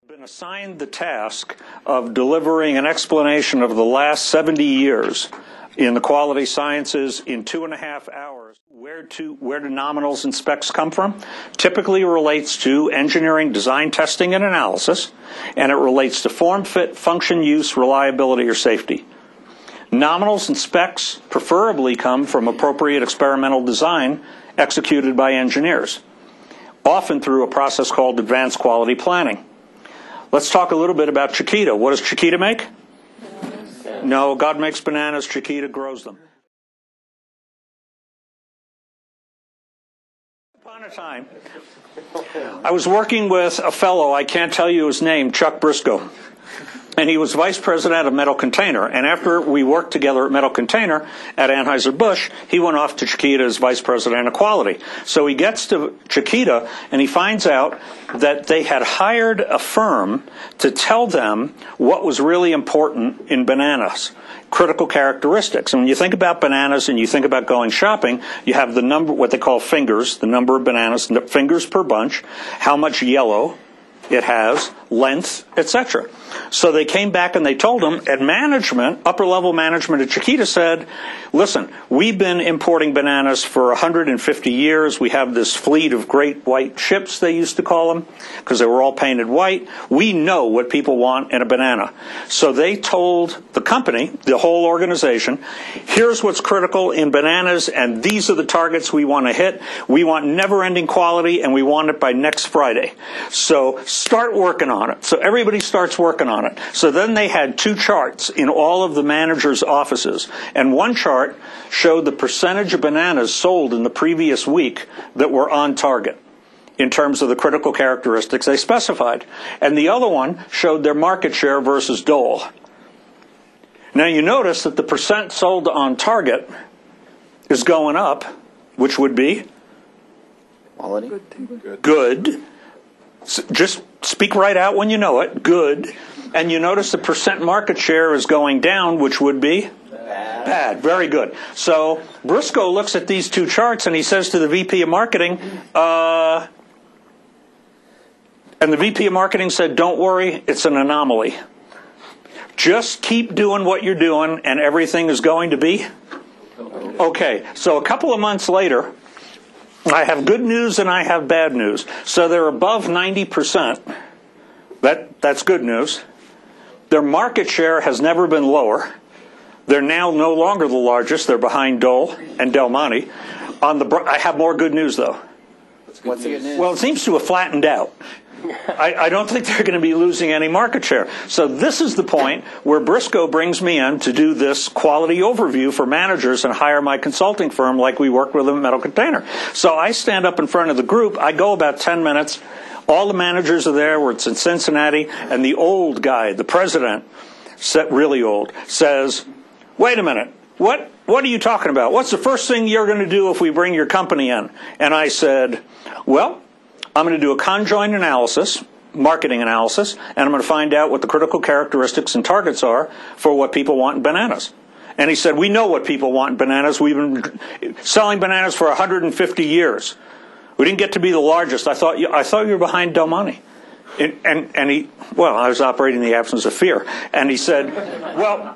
Been assigned the task of delivering an explanation of the last 70 years in the quality sciences in 2.5 hours. Where do nominals and specs come from? Typically relates to engineering, design, testing, and analysis, and it relates to form, fit, function, use, reliability, or safety. Nominals and specs preferably come from appropriate experimental design executed by engineers, often through a process called advanced quality planning. Let's talk a little bit about Chiquita. What does Chiquita make? No, God makes bananas, Chiquita grows them. Upon a time, I was working with a fellow, I can't tell you his name, Chuck Briscoe. And he was vice president of Metal Container. And after we worked together at Metal Container at Anheuser-Busch, he went off to Chiquita as vice president of quality. So he gets to Chiquita and he finds out that they had hired a firm to tell them what was really important in bananas, critical characteristics. And when you think about bananas and you think about going shopping, you have the number, what they call fingers, the number of bananas, fingers per bunch, how much yellow it has, length, etc. So they came back and they told them, at management, upper-level management at Chiquita said, listen, we've been importing bananas for 150 years. We have this fleet of great white ships, they used to call them, because they were all painted white. We know what people want in a banana. So they told the company, the whole organization, here's what's critical in bananas, and these are the targets we want to hit. We want never-ending quality, and we want it by next Friday. So start working on it. So everybody starts working on it. So then they had two charts in all of the managers' offices. And one chart showed the percentage of bananas sold in the previous week that were on target in terms of the critical characteristics they specified. And the other one showed their market share versus Dole. Now you notice that the percent sold on target is going up, which would be? Quality. Good. Just speak right out when you know it. Good. And you notice the percent market share is going down, which would be? Bad. Very good. So Briscoe looks at these two charts and he says to the VP of Marketing, and the VP of Marketing said, don't worry, it's an anomaly. Just keep doing what you're doing and everything is going to be okay. So a couple of months later, I have good news and I have bad news. So they're above 90%. That's good news. Their market share has never been lower. They're now no longer the largest. They're behind Dole and Del Monte. I have more good news, though. What's the good news? Well, it seems to have flattened out. I don't think they're going to be losing any market share. So this is the point where Briscoe brings me in to do this quality overview for managers and hire my consulting firm like we worked with them at Metal Container. So I stand up in front of the group. I go about 10 minutes. All the managers are there. It's in Cincinnati. And the old guy, the president, really old, says, wait a minute. What are you talking about? What's the first thing you're going to do if we bring your company in? And I said, well, I'm going to do a conjoint analysis, marketing analysis, and I'm going to find out what the critical characteristics and targets are for what people want in bananas. And he said, we know what people want in bananas. We've been selling bananas for 150 years. We didn't get to be the largest. I thought you were behind Del Monte. And he, well, I was operating in the absence of fear. And he said, well,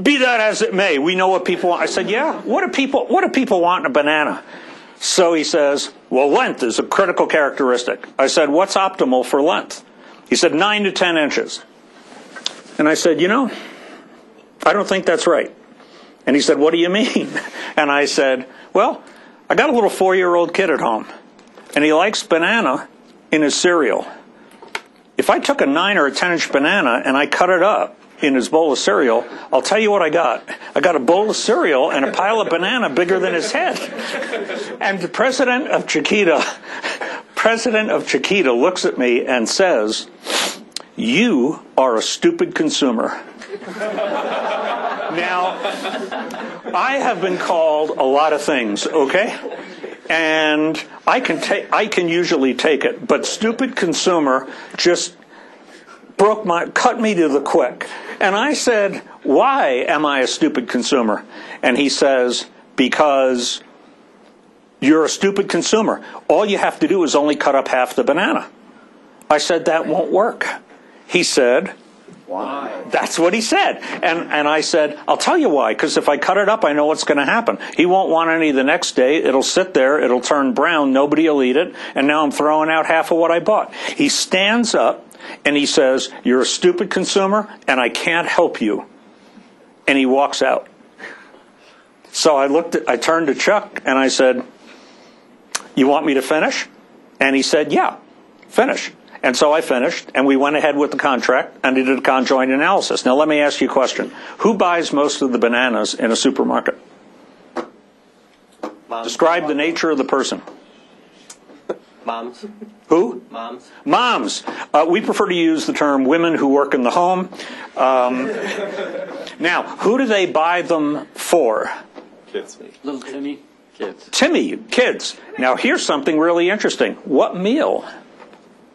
be that as it may, we know what people want. I said, yeah, what do people want in a banana? So he says, well, length is a critical characteristic. I said, what's optimal for length? He said, 9 to 10 inches. And I said, I don't think that's right. And he said, what do you mean? And I said, well, I got a little 4-year-old kid at home, and he likes banana in his cereal. If I took a 9 or a 10-inch banana and I cut it up in his bowl of cereal, I'll tell you what I got. I got a bowl of cereal and a pile of banana bigger than his head. And the president of Chiquita looks at me and says, you are a stupid consumer. Now, I have been called a lot of things, okay? And I can usually take it, but stupid consumer just cut me to the quick. And I said, why am I a stupid consumer? And he says, because you're a stupid consumer. All you have to do is only cut up half the banana. I said, that won't work. He said, Why? that's what he said. And I said, I'll tell you why, because if I cut it up, I know what's going to happen. He won't want any the next day. It'll sit there. It'll turn brown. Nobody will eat it. And now I'm throwing out half of what I bought. He stands up and he says, you're a stupid consumer and I can't help you. And he walks out. So I turned to Chuck and I said, you want me to finish? And he said, yeah, finish. And so I finished, and we went ahead with the contract, and he did a conjoint analysis. Now, let me ask you a question. Who buys most of the bananas in a supermarket? Moms. Describe the nature of the person. Moms. Who? Moms. Moms. We prefer to use the term women who work in the home. Now, who do they buy them for? Kids. Little Timmy. Kids. Timmy, kids. Now, here's something really interesting. What meal?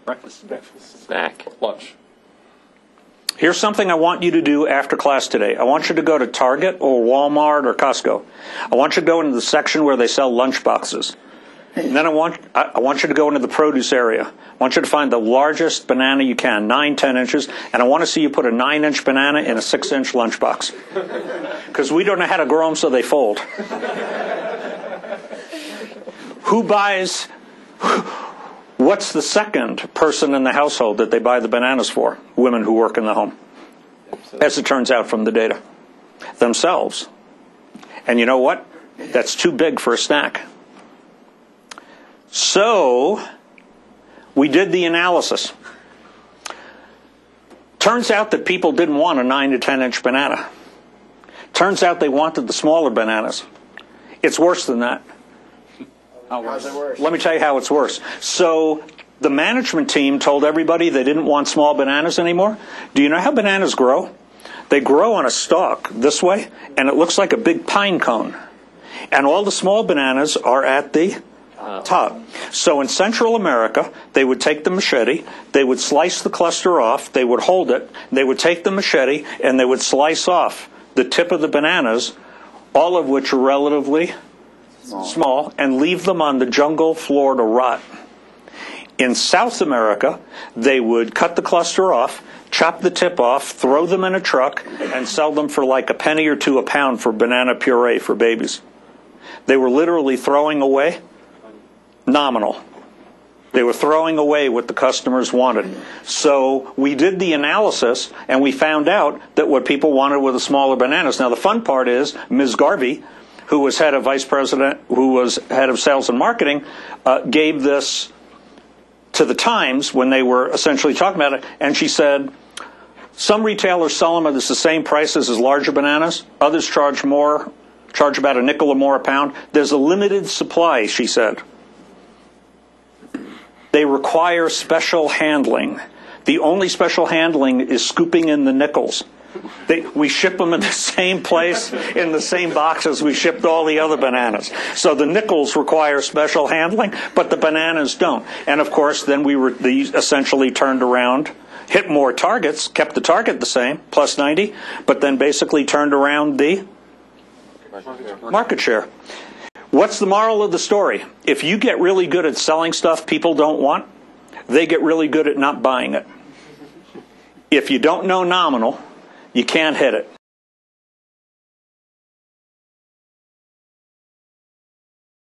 Breakfast. Snack. Lunch. Here's something I want you to do after class today. I want you to go to Target or Walmart or Costco. I want you to go into the section where they sell lunch boxes. And then I want you to go into the produce area. I want you to find the largest banana you can, 9, 10 inches, and I want to see you put a 9-inch banana in a 6-inch lunchbox. Because we don't know how to grow them so they fold. Who buys... What's the second person in the household that they buy the bananas for? Women who work in the home. As it turns out from the data. Themselves. And you know what? That's too big for a snack. So, we did the analysis. Turns out that people didn't want a 9 to 10 inch banana. Turns out they wanted the smaller bananas. It's worse than that. How's it worse? Let me tell you how it's worse. So the management team told everybody they didn't want small bananas anymore. Do you know how bananas grow? They grow on a stalk this way, and it looks like a big pine cone. And all the small bananas are at the top. So in Central America, they would take the machete, they would slice the cluster off, they would hold it, they would take the machete, and they would slice off the tip of the bananas, all of which are relatively small, and leave them on the jungle floor to rot. In South America, they would cut the cluster off, chop the tip off, throw them in a truck, and sell them for like a penny or two a pound for banana puree for babies. They were literally throwing away nominal. They were throwing away what the customers wanted. So we did the analysis, and we found out that what people wanted were the smaller bananas. Now, the fun part is Ms. Garvey, who was head of vice president, who was head of sales and marketing, gave this to the Times when they were essentially talking about it, and she said, some retailers sell them at the same prices as larger bananas. Others charge about a nickel or more a pound. There's a limited supply, she said. They require special handling. The only special handling is scooping in the nickels. We ship them in the same place, in the same boxes we shipped all the other bananas. So the nickels require special handling, but the bananas don't. And of course, then they essentially turned around, hit more targets, kept the target the same, plus 90, but then basically turned around the market share. What's the moral of the story? If you get really good at selling stuff people don't want, they get really good at not buying it. If you don't know nominal, you can't hit it.